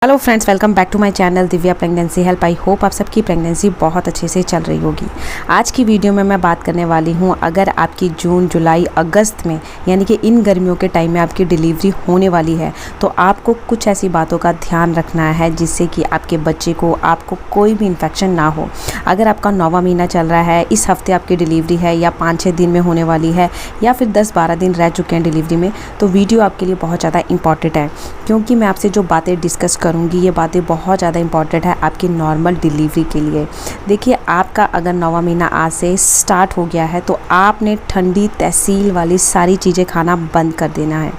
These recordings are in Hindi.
Hello friends, welcome back to my channel Divya pregnancy help. I hope आप सबकी प्रेगनेंसी बहुत अच्छे से चल रही होगी। आज की वीडियो में मैं बात करने वाली हूँ, अगर आपकी जून, जुलाई, अगस्त में यानी कि इन गर्मियों के टाइम में आपकी डिलीवरी होने वाली है तो आपको कुछ ऐसी बातों का ध्यान रखना है जिससे कि आपके बच्चे को, आपको कोई भी इन्फेक्शन ना हो। अगर आपका 9वां महीना चल रहा है, इस हफ्ते आपकी डिलीवरी है या 5-6 दिन में होने वाली है या फिर 10-12 दिन रह चुके हैं डिलीवरी में, तो वीडियो आपके लिए बहुत ज़्यादा इंपॉर्टेंट है क्योंकि मैं आपसे जो बातें डिस्कस करूँगी ये बातें बहुत ज़्यादा इंपॉर्टेंट है आपकी नॉर्मल डिलीवरी के लिए। देखिए, आपका अगर 9वां महीना आज से स्टार्ट हो गया है तो आपने ठंडी तहसील वाली सारी चीज़ें खाना बंद कर देना है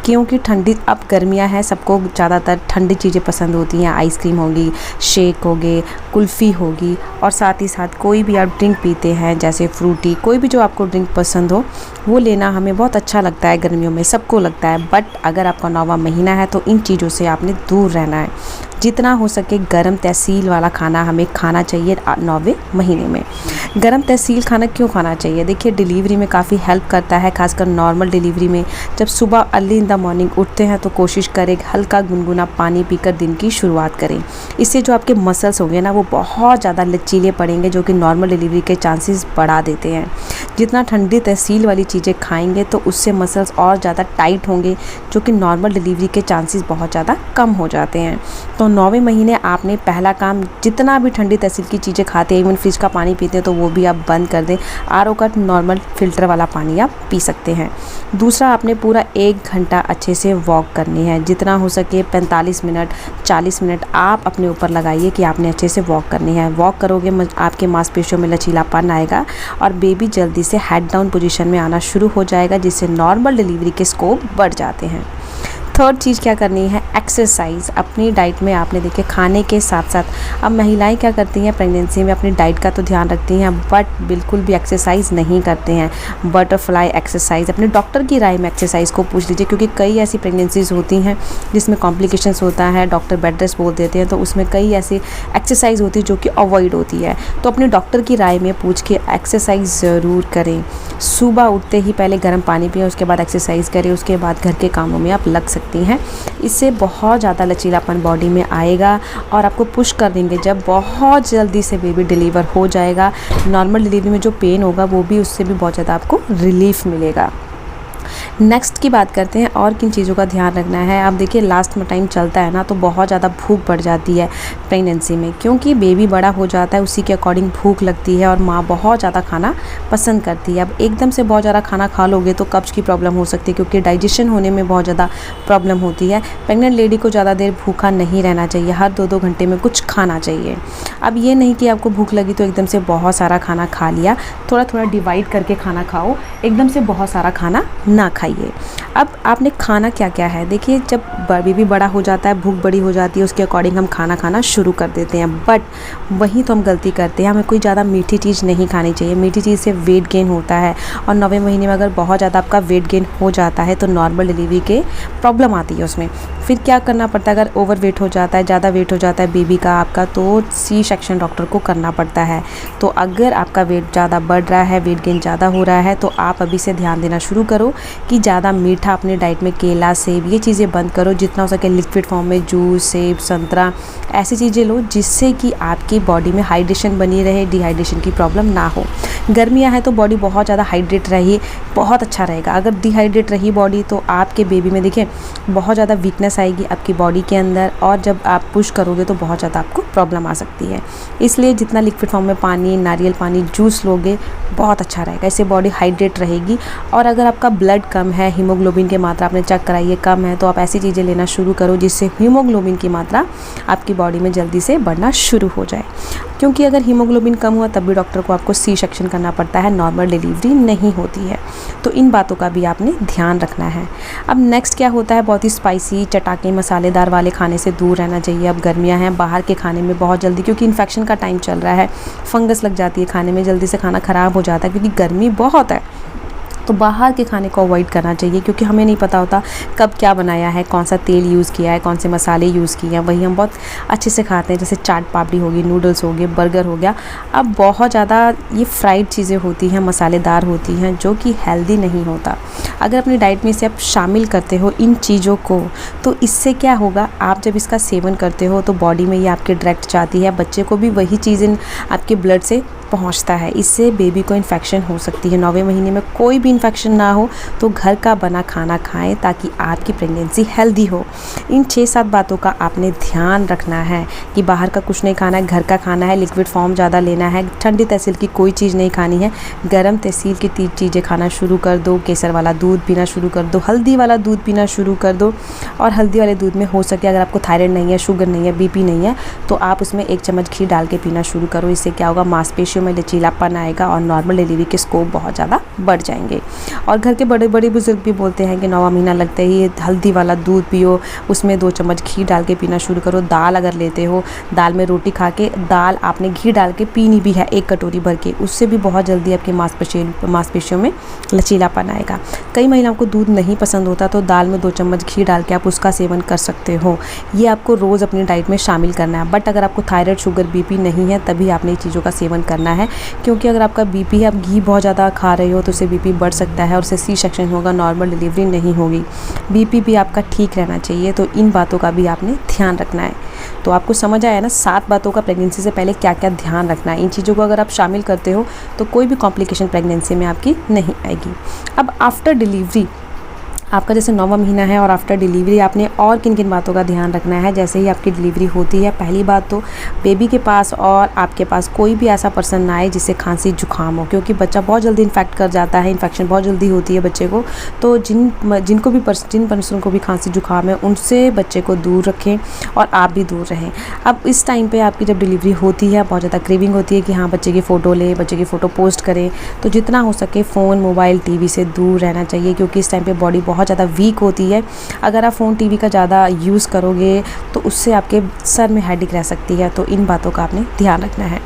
क्योंकि ठंडी, अब गर्मियां हैं, सबको ज़्यादातर ठंडी चीज़ें पसंद होती हैं। आइसक्रीम होगी, शेक होगे, कुल्फ़ी होगी और साथ ही साथ कोई भी आप ड्रिंक पीते हैं जैसे फ्रूटी, कोई भी जो आपको ड्रिंक पसंद हो वो लेना हमें बहुत अच्छा लगता है, गर्मियों में सबको लगता है। बट अगर आपका 9वां महीना है तो इन चीज़ों से आपने दूर रहना है। जितना हो सके गर्म तहसील वाला खाना हमें खाना चाहिए 9वें महीने में। गर्म तहसील खाना क्यों खाना चाहिए? देखिए, डिलीवरी में काफ़ी हेल्प करता है, खासकर नॉर्मल डिलीवरी में। जब सुबह अर्ली इन द मॉर्निंग उठते हैं तो कोशिश करें हल्का गुनगुना पानी पीकर दिन की शुरुआत करें। इससे जो आपके मसल्स होंगे ना वो बहुत ज़्यादा लचीले पड़ेंगे, जो कि नॉर्मल डिलीवरी के चांसेस बढ़ा देते हैं। जितना ठंडी तहसील वाली चीज़ें खाएंगे तो उससे मसल्स और ज़्यादा टाइट होंगे, जो कि नॉर्मल डिलीवरी के चांसेस बहुत ज़्यादा कम हो जाते हैं। तो 9वें महीने आपने पहला काम, जितना भी ठंडी तहसील की चीज़ें खाते हैं, इवन फ्रिज का पानी पीते हैं तो वो भी आप बंद कर दें। आरओ का नॉर्मल फ़िल्टर वाला पानी आप पी सकते हैं। दूसरा, आपने पूरा 1 घंटा अच्छे से वॉक करनी है। जितना हो सके 45 मिनट, 40 मिनट आप अपने ऊपर लगाइए कि आपने अच्छे से वॉक करनी है। वॉक करोगे आपके मांसपेशियों में लचीलापन आएगा और बेबी जल्दी से हेड डाउन पोजीशन में आना शुरू हो जाएगा, जिससे नॉर्मल डिलीवरी के स्कोप बढ़ जाते हैं। थर्ड चीज़ क्या करनी है? एक्सरसाइज। अपनी डाइट में आपने देखिए खाने के साथ साथ, अब महिलाएं क्या करती हैं प्रेगनेंसी में, अपनी डाइट का तो ध्यान रखती हैं बट बिल्कुल भी एक्सरसाइज नहीं करते हैं। बटरफ्लाई एक्सरसाइज, अपने डॉक्टर की राय में एक्सरसाइज को पूछ लीजिए क्योंकि कई ऐसी प्रेगनेंसीज होती हैं जिसमें कॉम्प्लिकेशंस होता है, डॉक्टर बेड रेस्ट बोल देते हैं, तो उसमें कई ऐसी एक्सरसाइज होती है जो कि अवॉइड होती है। तो अपने डॉक्टर की राय में पूछ के एक्सरसाइज ज़रूर करें। सुबह उठते ही पहले गर्म पानी पिएं, उसके बाद एक्सरसाइज करें, उसके बाद घर के कामों में आप लग सकती हैं। इससे बहुत ज़्यादा लचीलापन बॉडी में आएगा और आपको पुश कर देंगे जब बहुत जल्दी से बेबी डिलीवर हो जाएगा। नॉर्मल डिलीवरी में जो पेन होगा वो भी, उससे भी बहुत ज़्यादा आपको रिलीफ मिलेगा। नेक्स्ट की बात करते हैं और किन चीज़ों का ध्यान रखना है। अब देखिए, लास्ट में टाइम चलता है ना तो बहुत ज़्यादा भूख बढ़ जाती है प्रेगनेंसी में, क्योंकि बेबी बड़ा हो जाता है, उसी के अकॉर्डिंग भूख लगती है और माँ बहुत ज़्यादा खाना पसंद करती है। अब एकदम से बहुत ज़्यादा खाना खा लोगे तो कब्ज़ की प्रॉब्लम हो सकती है क्योंकि डाइजेशन होने में बहुत ज़्यादा प्रॉब्लम होती है। प्रेग्नेंट लेडी को ज़्यादा देर भूखा नहीं रहना चाहिए, हर 2-2 घंटे में कुछ खाना चाहिए। अब ये नहीं कि आपको भूख लगी तो एकदम से बहुत सारा खाना खा लिया, थोड़ा थोड़ा डिवाइड करके खाना खाओ, एकदम से बहुत सारा खाना ना खाइए। अब आपने खाना क्या क्या है, देखिए जब बेबी बड़ा हो जाता है, भूख बड़ी हो जाती है, उसके अकॉर्डिंग हम खाना खाना शुरू कर देते हैं। बट वहीं तो हम गलती करते हैं, हमें कोई ज़्यादा मीठी चीज़ नहीं खानी चाहिए। मीठी चीज़ से वेट गेन होता है और 9वें महीने में अगर बहुत ज़्यादा आपका वेट गेन हो जाता है तो नॉर्मल डिलीवरी के प्रॉब्लम आती है उसमें। फिर क्या करना पड़ता है, अगर ओवर वेट हो जाता है, ज़्यादा वेट हो जाता है बेबी का आपका, तो सी सेक्शन डॉक्टर को करना पड़ता है। तो अगर आपका वेट ज़्यादा बढ़ रहा है, वेट गेन ज़्यादा हो रहा है, तो आप अभी से ध्यान देना शुरू करो कि ज़्यादा मीठा अपने डाइट में, केला, सेब, ये चीज़ें बंद करो। जितना हो सके लिक्विड फॉर्म में जूस, सेब, संतरा, ऐसी चीज़ें लो जिससे कि आपकी बॉडी में हाइड्रेशन बनी रहे, डिहाइड्रेशन की प्रॉब्लम ना हो। गर्मियाँ हैं तो बॉडी बहुत ज़्यादा हाइड्रेट रही, बहुत अच्छा रहेगा। अगर डिहाइड्रेट रही बॉडी तो आपके बेबी में देखिए बहुत ज़्यादा वीकनेस आएगी आपकी बॉडी के अंदर और जब आप पुश करोगे तो बहुत ज़्यादा आपको प्रॉब्लम आ सकती है। इसलिए जितना लिक्विड फॉर्म में पानी, नारियल पानी, जूस लोगे बहुत अच्छा रहेगा, इससे बॉडी हाइड्रेट रहेगी। और अगर आपका ब्लड कम है, हीमोग्लोबिन की मात्रा आपने चेक कराई है कम है, तो आप ऐसी चीज़ें लेना शुरू करो जिससे हीमोग्लोबिन की मात्रा आपकी बॉडी में जल्दी से बढ़ना शुरू हो जाए। क्योंकि अगर हीमोग्लोबिन कम हुआ तब भी डॉक्टर को आपको सी सेक्शन करना पड़ता है, नॉर्मल डिलीवरी नहीं होती है। तो इन बातों का भी आपने ध्यान रखना है। अब नेक्स्ट क्या होता है, बहुत ही स्पाइसी, चटाके, मसालेदार वाले खाने से दूर रहना चाहिए। अब गर्मियाँ हैं, बाहर के खाने में बहुत जल्दी, क्योंकि इन्फेक्शन का टाइम चल रहा है, फंगस लग जाती है खाने में, जल्दी से खाना ख़राब हो जाता है क्योंकि गर्मी बहुत है। तो बाहर के खाने को अवॉइड करना चाहिए, क्योंकि हमें नहीं पता होता कब क्या बनाया है, कौन सा तेल यूज़ किया है, कौन से मसाले यूज़ किए हैं। वही हम बहुत अच्छे से खाते हैं, जैसे चाट पापड़ी होगी, नूडल्स हो गए, बर्गर हो गया। अब बहुत ज़्यादा ये फ्राइड चीज़ें होती हैं, मसालेदार होती हैं, जो कि हेल्दी नहीं होता। अगर अपनी डाइट में इसे आप शामिल करते हो इन चीज़ों को, तो इससे क्या होगा, आप जब इसका सेवन करते हो तो बॉडी में ये आपके डायरेक्ट जाती है, बच्चे को भी वही चीज़ आपके ब्लड से पहुंचता है। इससे बेबी को इन्फेक्शन हो सकती है। 9वें महीने में कोई भी इन्फेक्शन ना हो, तो घर का बना खाना खाएं ताकि आपकी प्रेगनेंसी हेल्दी हो। इन 6-7 बातों का आपने ध्यान रखना है कि बाहर का कुछ नहीं खाना है, घर का खाना है, लिक्विड फॉर्म ज़्यादा लेना है, ठंडी तहसील की कोई चीज़ नहीं खानी है, गर्म तहसील की चीज़ें खाना शुरू कर दो, केसर वाला दूध पीना शुरू कर दो, हल्दी वाला दूध पीना शुरू कर दो। और हल्दी वाले दूध में हो सके, अगर आपको थायराइड नहीं है, शुगर नहीं है, बीपी नहीं है, तो आप उसमें 1 चम्मच घी डाल के पीना शुरू करो। इससे क्या होगा, मांसपेशियों में लचीलापन आएगा और नॉर्मल डिलीवरी के स्कोप बहुत ज़्यादा बढ़ जाएंगे। और घर के बड़े बड़े बुजुर्ग भी बोलते हैं कि 9वां महीना लगते ही हल्दी वाला दूध पियो, उसमें 2 चम्मच घी डाल के पीना शुरू करो। दाल अगर लेते हो, दाल में रोटी खा के दाल आपने घी डाल के पीनी भी है 1 कटोरी भर के, उससे भी बहुत जल्दी आपके मांसपेशियों में लचीलापन आएगा। कई महिलाओं को दूध नहीं पसंद होता, तो दाल में 2 चम्मच घी डाल के आप उसका सेवन कर सकते हो। ये आपको रोज़ अपनी डाइट में शामिल करना है। बट अगर आपको थायराइड, शुगर, बीपी नहीं है, तभी आपने ये चीज़ों का सेवन करना है, क्योंकि अगर आपका बीपी है, आप घी बहुत ज़्यादा खा रहे हो, तो उससे बीपी बढ़ सकता है और उससे सी सेक्शन होगा, नॉर्मल डिलीवरी नहीं होगी। बीपी भी आपका ठीक रहना चाहिए, तो इन बातों का भी आपने ध्यान रखना है। तो आपको समझ आया ना 7 बातों का प्रेगनेंसी से पहले क्या क्या ध्यान रखना है। इन चीज़ों को अगर आप शामिल करते हो तो कोई भी कॉम्प्लिकेशन प्रेगनेंसी में आपकी नहीं आएगी। अब आफ्टर डिलीवरी आपका जैसे 9वां महीना है और आफ्टर डिलीवरी आपने और किन किन बातों का ध्यान रखना है। जैसे ही आपकी डिलीवरी होती है, पहली बात तो बेबी के पास और आपके पास कोई भी ऐसा पर्सन ना आए जिससे खांसी जुकाम हो, क्योंकि बच्चा बहुत जल्दी इन्फेक्ट कर जाता है, इन्फेक्शन बहुत जल्दी होती है बच्चे को। तो जिन पर्सन को भी खांसी जुकाम है, उनसे बच्चे को दूर रखें और आप भी दूर रहें। अब इस टाइम पे आपकी जब डिलीवरी होती है, बहुत ज़्यादा क्रेविंग होती है कि हाँ बच्चे की फ़ोटो लें, बच्चे की फ़ोटो पोस्ट करें, तो जितना हो सके फ़ोन, मोबाइल, टीवी से दूर रहना चाहिए, क्योंकि इस टाइम पे बॉडी बहुत ज़्यादा वीक होती है। अगर आप फ़ोन, टीवी का ज़्यादा यूज़ करोगे तो उससे आपके सर में हेडेक रह सकती है, तो इन बातों का आपने ध्यान रखना है।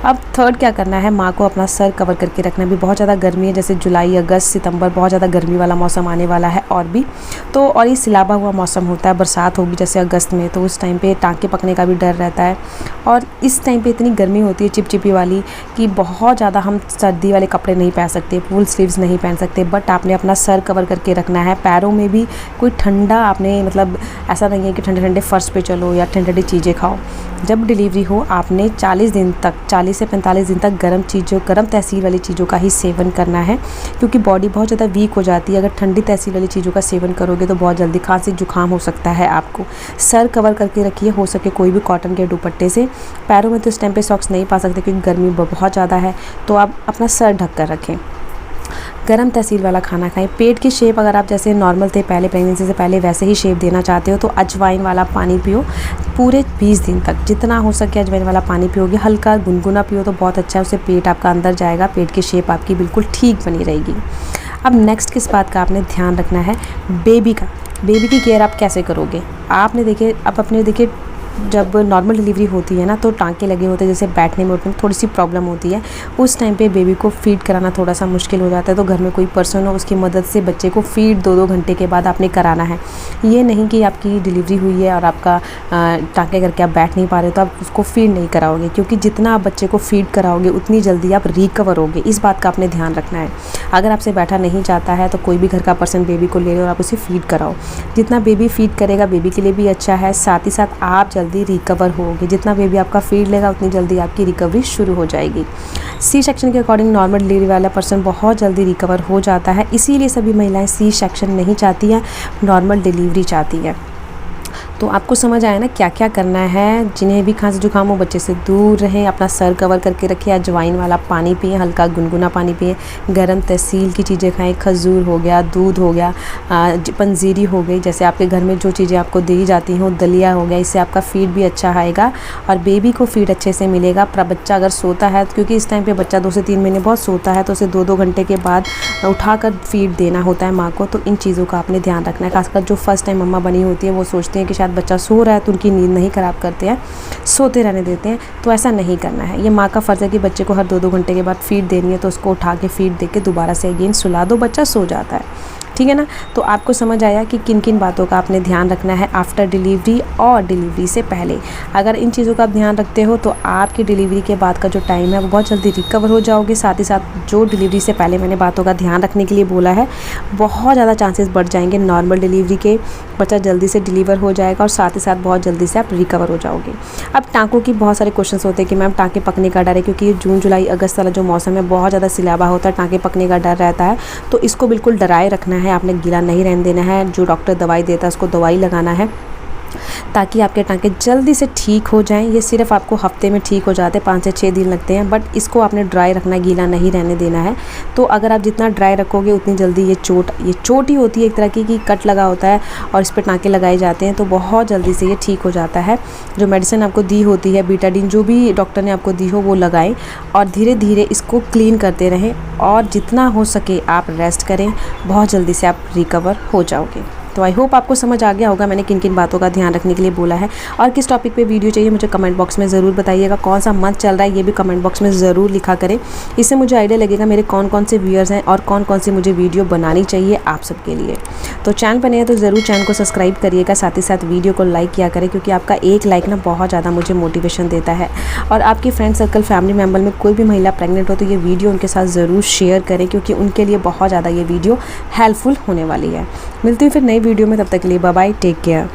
अब थर्ड क्या करना है, माँ को अपना सर कवर करके रखना है। भी बहुत ज़्यादा गर्मी है, जैसे जुलाई, अगस्त, सितंबर बहुत ज़्यादा गर्मी वाला मौसम आने वाला है और भी तो, और ये सिलाबा हुआ मौसम होता है, बरसात होगी जैसे अगस्त में, तो उस टाइम पे टाँके पकने का भी डर रहता है। और इस टाइम पे इतनी गर्मी होती है चिपचिपी वाली कि बहुत ज़्यादा हम सर्दी वाले कपड़े नहीं पहन सकते, फुल स्लीव्स नहीं पहन सकते, बट आपने अपना सर कवर करके रखना है। पैरों में भी कोई ठंडा आपने, मतलब ऐसा नहीं है कि ठंडे ठंडे फर्श पे चलो या ठंडी ठंडी चीज़ें खाओ। जब डिलीवरी हो आपने 40 से 45 दिन तक गर्म तहसील वाली चीज़ों का ही सेवन करना है, क्योंकि बॉडी बहुत ज़्यादा वीक हो जाती है। अगर ठंडी तहसील वाली चीज़ों का सेवन करोगे तो बहुत जल्दी खांसी जुकाम हो सकता है आपको। सर कवर करके रखिए, हो सके कोई भी कॉटन के दुपट्टे से। पैरों में तो इस टाइम पे सॉक्स नहीं पा सकते क्योंकि गर्मी बहुत ज़्यादा है, तो आप अपना सर ढक कर रखें। गरम तहसील वाला खाना खाएं। पेट की शेप अगर आप जैसे नॉर्मल थे पहले प्रेगनेंसी से पहले, वैसे ही शेप देना चाहते हो तो अजवाइन वाला पानी पियो पूरे 20 दिन तक। जितना हो सके अजवाइन वाला पानी पियोगे, हल्का गुनगुना पियो तो बहुत अच्छा है, उससे पेट आपका अंदर जाएगा, पेट की शेप आपकी बिल्कुल ठीक बनी रहेगी। अब नेक्स्ट किस बात का आपने ध्यान रखना है, बेबी का। बेबी की केयर आप कैसे करोगे, आपने देखिए अब अपने देखिए जब नॉर्मल डिलीवरी होती है ना तो टांके लगे होते हैं, जैसे बैठने में उठने में थोड़ी सी प्रॉब्लम होती है, उस टाइम पे बेबी को फीड कराना थोड़ा सा मुश्किल हो जाता है। तो घर में कोई पर्सन हो उसकी मदद से बच्चे को फीड 2-2 घंटे के बाद आपने कराना है। ये नहीं कि आपकी डिलीवरी हुई है और आपका टांके करके आप बैठ नहीं पा रहे तो आप उसको फीड नहीं कराओगे, क्योंकि जितना आप बच्चे को फीड कराओगे उतनी जल्दी आप रिकवर होगे। इस बात का आपने ध्यान रखना है। अगर आपसे बैठा नहीं जाता है तो कोई भी घर का पर्सन बेबी को ले लो और आप उसे फीड कराओ। जितना बेबी फीड करेगा बेबी के लिए भी अच्छा है, साथ ही साथ आप जल्दी रिकवर होगे। जितना बेबी आपका फीड लेगा उतनी जल्दी आपकी रिकवरी शुरू हो जाएगी। सी सेक्शन के अकॉर्डिंग नॉर्मल डिलीवरी वाला पर्सन बहुत जल्दी रिकवर हो जाता है, इसीलिए सभी महिलाएं सी सेक्शन नहीं चाहती हैं, नॉर्मल डिलीवरी चाहती हैं। तो आपको समझ आया ना क्या क्या करना है। जिन्हें भी खांसी जुकाम हो बच्चे से दूर रहें, अपना सर कवर करके रखें, अजवाइन वाला पानी पिएं, हल्का गुनगुना पानी पिएं, गरम तहसील की चीज़ें खाएं, खजूर हो गया, दूध हो गया, पंजीरी हो गई, जैसे आपके घर में जो चीज़ें आपको दी जाती हैं, दलिया हो गया, इससे आपका फीड भी अच्छा आएगा और बेबी को फीड अच्छे से मिलेगा। बच्चा अगर सोता है, क्योंकि इस टाइम पर बच्चा 2 से 3 महीने बहुत सोता है, तो उसे 2-2 घंटे के बाद उठाकर फीड देना होता है माँ को। तो इन चीज़ों का आपने ध्यान रखना है। खासकर जो फर्स्ट टाइम मम्मा बनी होती है वो सोचती हैं कि शायद साथ बच्चा सो रहा है तो उनकी नींद नहीं ख़राब करते हैं, सोते रहने देते हैं। तो ऐसा नहीं करना है। ये माँ का फ़र्ज़ है कि बच्चे को हर 2-2 घंटे के बाद फीड देनी है, तो उसको उठा के फीड दे के दोबारा से अगेन सुला दो, बच्चा सो जाता है। ठीक है ना। तो आपको समझ आया कि किन किन बातों का आपने ध्यान रखना है आफ्टर डिलीवरी और डिलीवरी से पहले। अगर इन चीज़ों का आप ध्यान रखते हो तो आपकी डिलीवरी के बाद का जो टाइम है वो बहुत जल्दी रिकवर हो जाओगे। साथ ही साथ जो डिलीवरी से पहले मैंने बातों का ध्यान रखने के लिए बोला है, बहुत ज़्यादा चांसेस बढ़ जाएंगे नॉर्मल डिलीवरी के, बच्चा जल्दी से डिलीवर हो जाएगा और साथ ही साथ बहुत जल्दी से आप रिकवर हो जाओगे। अब टाँकों की बहुत सारे क्वेश्चन होते हैं कि मैम टाँके पकने का डर है, क्योंकि जून जुलाई अगस्त वाला जो मौसम है बहुत ज़्यादा सिलाबा होता है, टाँके पकने का डर रहता है। तो इसको बिल्कुल डराए रखना है, आपने गीला नहीं रहने देना है। जो डॉक्टर दवाई देता है उसको दवाई लगाना है ताकि आपके टाँके जल्दी से ठीक हो जाएं। ये सिर्फ आपको हफ्ते में ठीक हो जाते हैं, 5 से 6 दिन लगते हैं, बट इसको आपने ड्राई रखना, गीला नहीं रहने देना है। तो अगर आप जितना ड्राई रखोगे उतनी जल्दी ये चोट ही होती है एक तरह की कट लगा होता है और इस पर टाँके लगाए जाते हैं, तो बहुत जल्दी से ये ठीक हो जाता है। जो मेडिसिन आपको दी होती है बीटाडीन, जो भी डॉक्टर ने आपको दी हो वो लगाएं और धीरे धीरे इसको क्लीन करते रहें और जितना हो सके आप रेस्ट करें, बहुत जल्दी से आप रिकवर हो जाओगे। तो आई होप आपको समझ आ गया होगा मैंने किन किन बातों का ध्यान रखने के लिए बोला है। और किस टॉपिक पे वीडियो चाहिए मुझे कमेंट बॉक्स में ज़रूर बताइएगा। कौन सा मंथ चल रहा है ये भी कमेंट बॉक्स में ज़रूर लिखा करें। इससे मुझे आइडिया लगेगा मेरे कौन कौन से व्यूअर्स हैं और कौन कौन सी मुझे वीडियो बनानी चाहिए आप सबके लिए। तो चैनल पर नहीं है तो ज़रूर चैनल को सब्सक्राइब करिएगा, साथ ही साथ वीडियो को लाइक किया करें, क्योंकि आपका एक लाइक ना बहुत ज़्यादा मुझे मोटिवेशन देता है। और आपकी फ्रेंड सर्कल, फैमिली मेम्बर में कोई भी महिला प्रेग्नेंट हो तो ये वीडियो उनके साथ ज़रूर शेयर करें, क्योंकि उनके लिए बहुत ज़्यादा ये वीडियो हेल्पफुल होने वाली है। मिलती हूँ फिर नई वीडियो में, तब तक के लिए बाय बाय, टेक केयर।